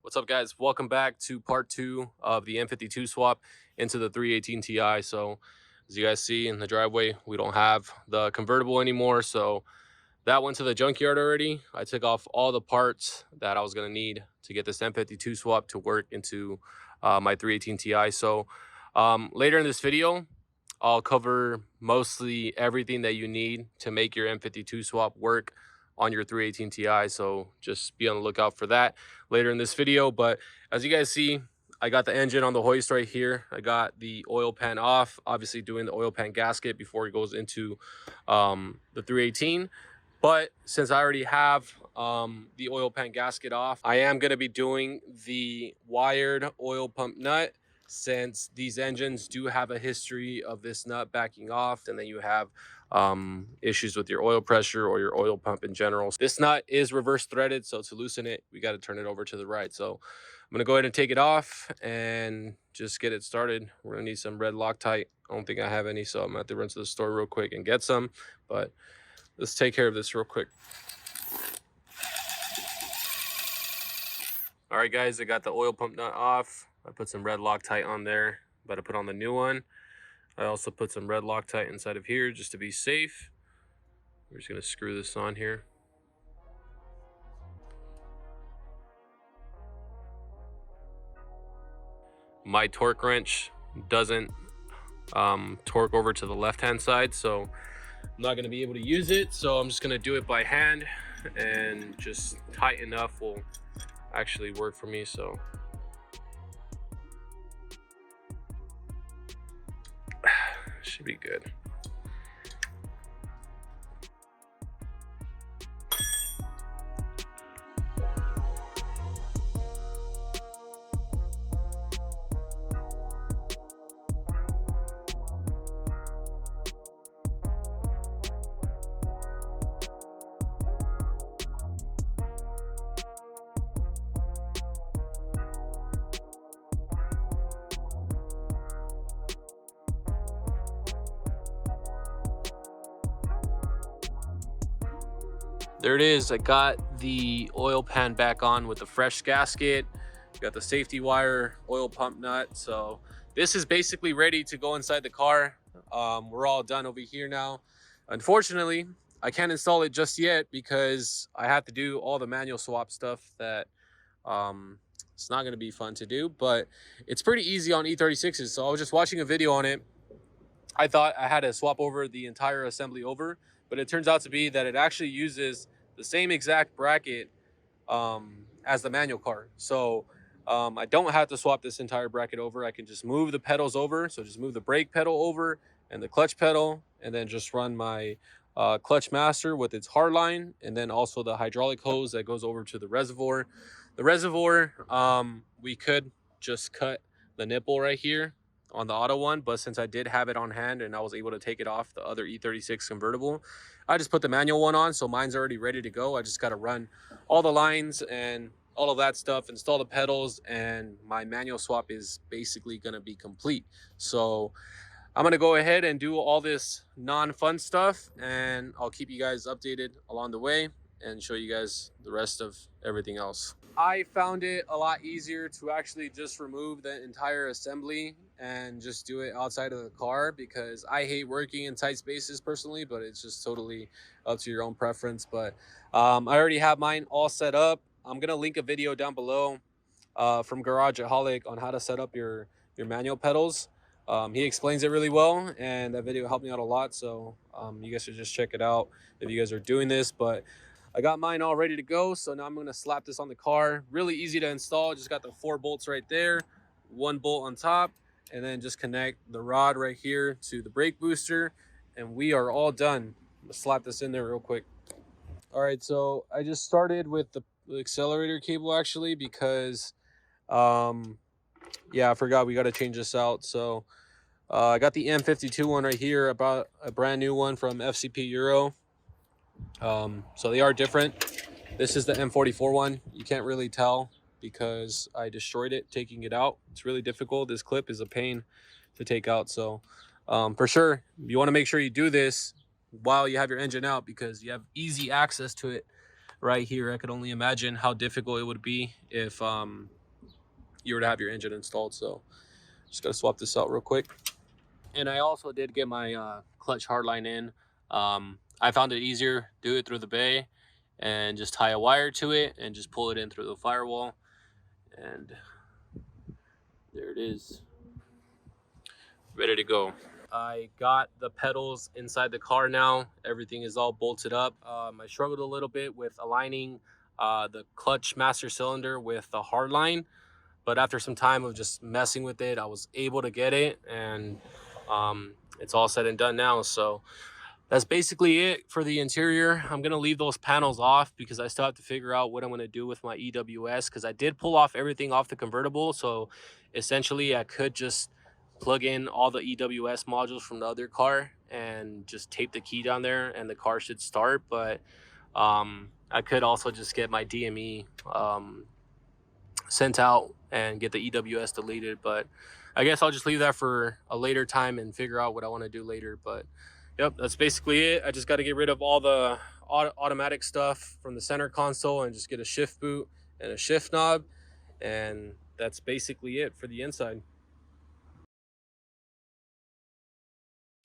What's up, guys? Welcome back to part 2 of the M52 swap into the 318 Ti. So as you guys see in the driveway, we don't have the convertible anymore, so that went to the junkyard already. I took off all the parts that I was going to need to get this M52 swap to work into my 318 Ti. So later in this video, I'll cover mostly everything that you need to make your M52 swap work on your 318 Ti. So just be on the lookout for that later in this video. But as you guys see, I got the engine on the hoist right here. I got the oil pan off, obviously doing the oil pan gasket before it goes into the 318. But since I already have the oil pan gasket off, I am going to be doing the wired oil pump nut, since these engines do have a history of this nut backing off, and then you have issues with your oil pressure or your oil pump in general. This nut is reverse threaded, so to loosen it, we got to turn it over to the right. So I'm going to go ahead and take it off and just get it started. We're going to need some red Loctite. I don't think I have any, so I'm going to have to run to the store real quick and get some, but let's take care of this real quick. All right, guys, I got the oil pump nut off. I put some red Loctite on there. About to put on the new one. I also put some red Loctite inside of here just to be safe. We're just going to screw this on here. My torque wrench doesn't torque over to the left-hand side, so I'm not going to be able to use it. So I'm just going to do it by hand, and just tight enough will actually work for me. So should be good. There it is. I got the oil pan back on with the fresh gasket. Got the safety wire, oil pump nut. So this is basically ready to go inside the car. We're all done over here now. Unfortunately, I can't install it just yet because I have to do all the manual swap stuff that it's not going to be fun to do, but it's pretty easy on E36s. So I was just watching a video on it. I thought I had to swap over the entire assembly over, but it turns out to be that it actually uses the same exact bracket as the manual car. So I don't have to swap this entire bracket over. I can just move the pedals over. So just move the brake pedal over and the clutch pedal, and then just run my clutch master with its hard line, and then also the hydraulic hose that goes over to the reservoir. The reservoir, we could just cut the nipple right here on the auto one, but since I did have it on hand and I was able to take it off the other E36 convertible, I just put the manual one on, so mine's already ready to go. I just got to run all the lines and all of that stuff, install the pedals, and my manual swap is basically going to be complete. So I'm going to go ahead and do all this non-fun stuff, and I'll keep you guys updated along the way and show you guys the rest of everything else. I found it a lot easier to actually just remove the entire assembly and just do it outside of the car, because I hate working in tight spaces personally, but it's just totally up to your own preference. But I already have mine all set up. I'm gonna link a video down below from Garageaholic on how to set up your manual pedals. He explains it really well, and that video helped me out a lot. So you guys should just check it out if you guys are doing this. But I got mine all ready to go, so now I'm going to slap this on the car. Really easy to install. Just got the 4 bolts right there, 1 bolt on top, and then just connect the rod right here to the brake booster, and we are all done. Let's slap this in there real quick. All right, so I just started with the accelerator cable actually, because yeah, I forgot we got to change this out. So I got the M52 one right here, about a brand new one from FCP Euro. So they are different. This is the M44 one. You can't really tell because I destroyed it taking it out. It's really difficult. This clip is a pain to take out. So for sure, you want to make sure you do this while you have your engine out, because you have easy access to it right here. I could only imagine how difficult it would be if you were to have your engine installed. So just gotta swap this out real quick. And I also did get my clutch hardline in. I found it easier, do it through the bay and just tie a wire to it and just pull it in through the firewall. And there it is, ready to go. I got the pedals inside the car now. Everything is all bolted up. I struggled a little bit with aligning the clutch master cylinder with the hardline, but after some time of just messing with it, I was able to get it, and it's all said and done now. So that's basically it for the interior. I'm gonna leave those panels off because I still have to figure out what I'm gonna do with my EWS, because I did pull off everything off the convertible. So essentially I could just plug in all the EWS modules from the other car and just tape the key down there and the car should start. But I could also just get my DME sent out and get the EWS deleted. But I guess I'll just leave that for a later time and figure out what I want to do later. But yep, that's basically it. I just got to get rid of all the automatic stuff from the center console and just get a shift boot and a shift knob, and that's basically it for the inside.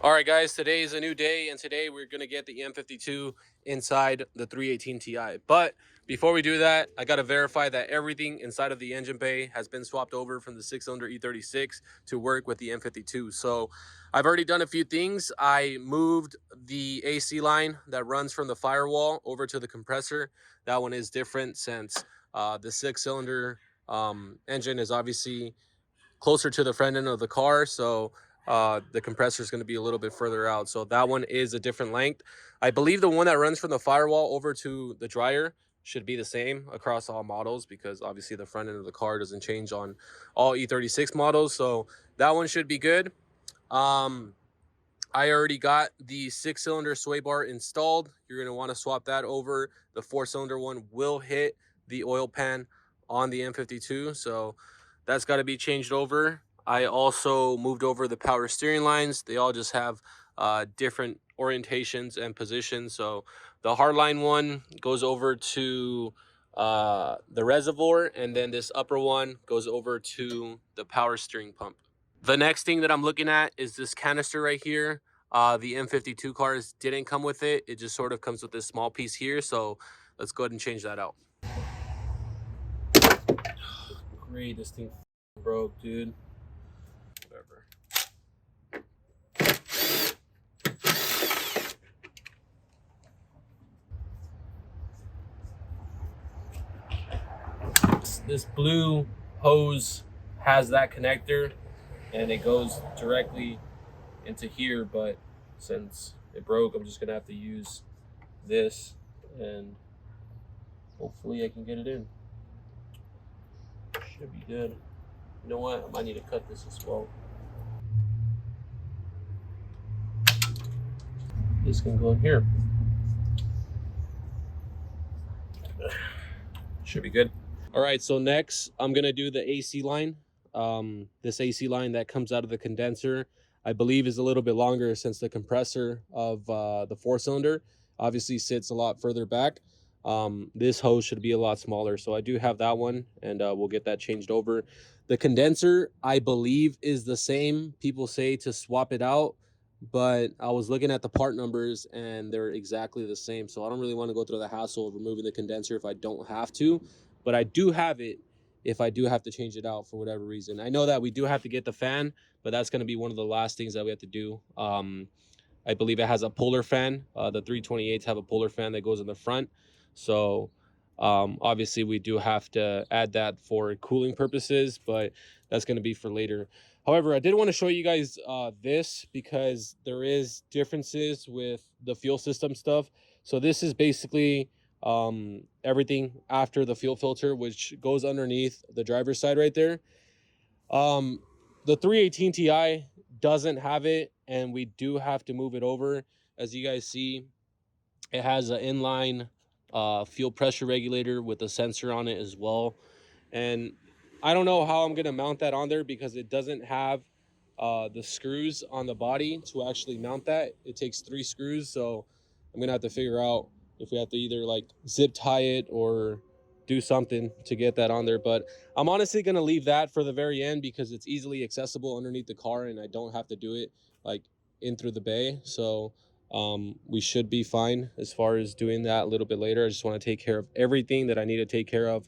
All right, guys, today is a new day, and today we're going to get the M52 inside the 318 Ti. But before we do that, I got to verify that everything inside of the engine bay has been swapped over from the 6-cylinder E36 to work with the M52. So I've already done a few things. I moved the AC line that runs from the firewall over to the compressor. That one is different since the 6-cylinder engine is obviously closer to the front end of the car. So the compressor is going to be a little bit further out. So that one is a different length. I believe the one that runs from the firewall over to the dryer should be the same across all models, because obviously the front end of the car doesn't change on all E36 models. So that one should be good. I already got the 6-cylinder sway bar installed. You're going to want to swap that over. The 4-cylinder one will hit the oil pan on the M52. So that's got to be changed over. I also moved over the power steering lines. They all just have different orientations and positions. So the hardline one goes over to the reservoir, and then this upper one goes over to the power steering pump. The next thing that I'm looking at is this canister right here. The M52 cars didn't come with it. It just sort of comes with this small piece here. So let's go ahead and change that out. Great, this thing broke, dude. Whatever. This blue hose has that connector and it goes directly into here, but since it broke, I'm just gonna have to use this, and hopefully I can get it in. Should be good. You know what? I might need to cut this as well. This can go in here. Should be good. All right, so next I'm gonna do the AC line. This AC line that comes out of the condenser, I believe, is a little bit longer since the compressor of the 4-cylinder obviously sits a lot further back. This hose should be a lot smaller, so I do have that one, and we'll get that changed over. The condenser, I believe, is the same. People say to swap it out, but I was looking at the part numbers and they're exactly the same, so I don't really want to go through the hassle of removing the condenser if I don't have to. But I do have it if I do have to change it out for whatever reason. I know that we do have to get the fan, but that's going to be one of the last things that we have to do. I believe it has a polar fan. The 328s have a polar fan that goes in the front. So obviously we do have to add that for cooling purposes, but that's going to be for later. However, I did want to show you guys this, because there is differences with the fuel system stuff. So this is basically everything after the fuel filter, which goes underneath the driver's side right there. The 318 Ti doesn't have it, and we do have to move it over. As you guys see, it has an inline fuel pressure regulator with a sensor on it as well. And I don't know how I'm going to mount that on there, because it doesn't have the screws on the body to actually mount that. It takes 3 screws, so I'm going to have to figure out if we have to either like zip tie it or do something to get that on there. But I'm honestly going to leave that for the very end because it's easily accessible underneath the car and I don't have to do it like in through the bay. So we should be fine as far as doing that a little bit later. I just want to take care of everything that I need to take care of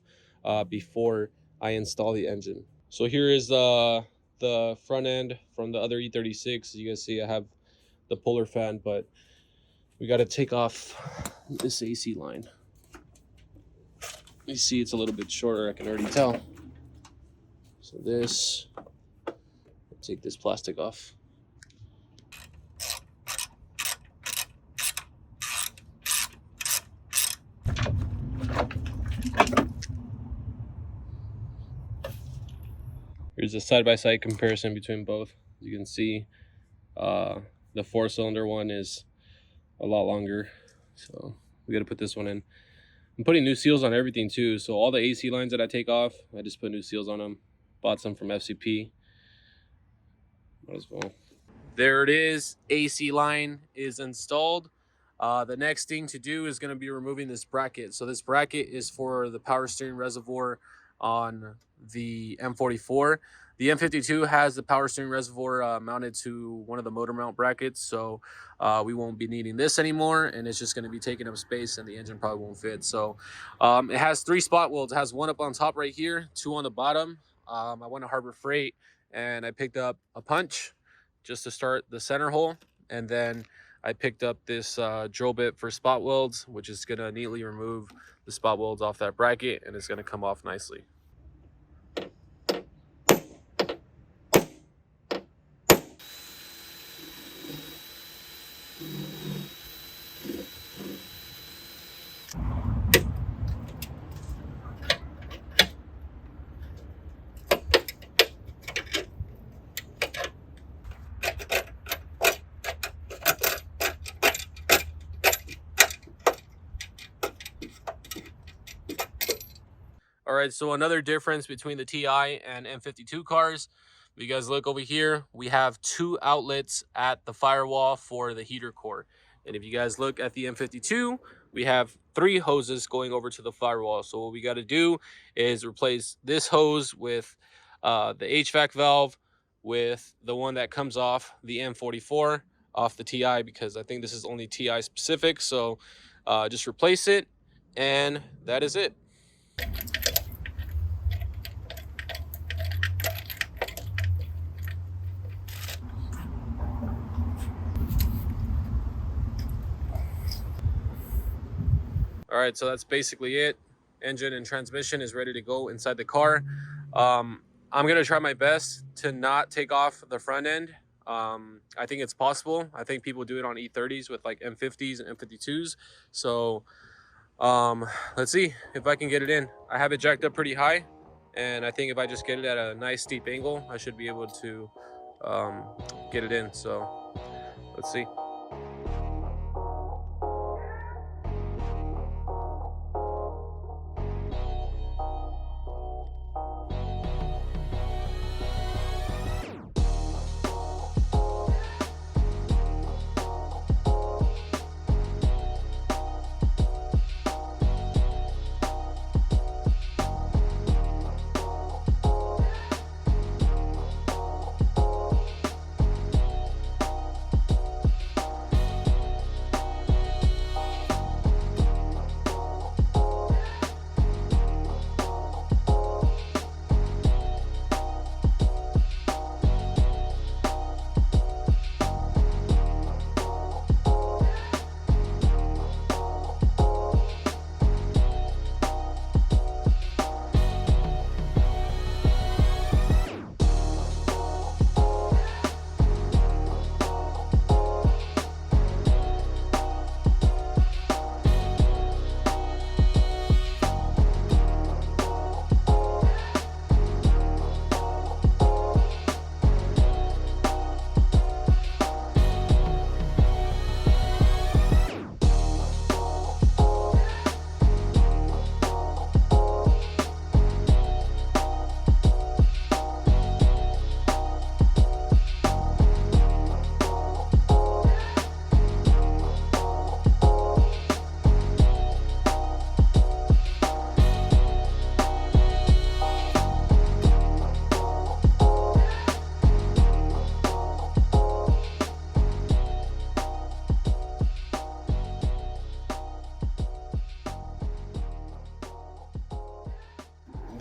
before I install the engine. So here is the front end from the other E36. You guys see I have the puller fan, but we got to take off this AC line. You see it's a little bit shorter, I can already tell. So this, take this plastic off. Here's a side-by-side comparison between both. As you can see, the 4-cylinder one is a lot longer. So we got to put this one in. I'm putting new seals on everything too. So all the AC lines that I take off, I just put new seals on them. Bought some from FCP. Might as well. There it is. AC line is installed. The next thing to do is going to be removing this bracket. So this bracket is for the power steering reservoir on the M44. The M52 has the power steering reservoir mounted to one of the motor mount brackets, so we won't be needing this anymore, and it's just going to be taking up space and the engine probably won't fit. So it has 3 spot welds. It has one up on top right here, 2 on the bottom. I went to Harbor Freight and I picked up a punch just to start the center hole, and then I picked up this drill bit for spot welds, which is going to neatly remove the spot welds off that bracket, and it's going to come off nicely. All right, so another difference between the TI and M52 cars. If you guys look over here, we have 2 outlets at the firewall for the heater core. And if you guys look at the M52, we have 3 hoses going over to the firewall. So what we got to do is replace this hose with the HVAC valve with the one that comes off the M44 off the TI, because I think this is only TI specific. So just replace it, and that is it. All right, so that's basically it. Engine and transmission is ready to go inside the car. I'm gonna try my best to not take off the front end. I think it's possible. I think people do it on E30s with like M50s and M52s. So let's see if I can get it in. I have it jacked up pretty high, and I think if I just get it at a nice steep angle, I should be able to get it in. So let's see.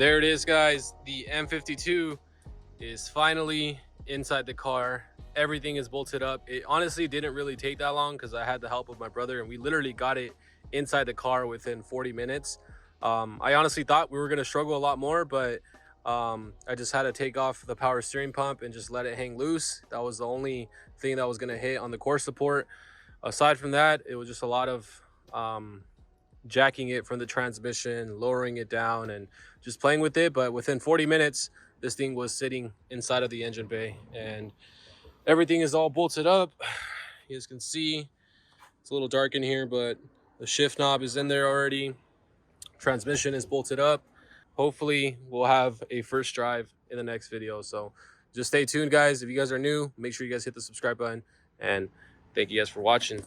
There it is, guys. The M52 is finally inside the car. Everything is bolted up. It honestly didn't really take that long because I had the help of my brother, and we literally got it inside the car within 40 minutes. I honestly thought we were going to struggle a lot more, but I just had to take off the power steering pump and just let it hang loose. That was the only thing that was going to hit on the core support. Aside from that, it was just a lot of jacking it from the transmission, lowering it down, and just playing with it. But within 40 minutes, this thing was sitting inside of the engine bay, and everything is all bolted up. You guys can see it's a little dark in here, but the shift knob is in there already. Transmission is bolted up. Hopefully we'll have a first drive in the next video, so just stay tuned, guys. If you guys are new, make sure you guys hit the subscribe button, and thank you guys for watching.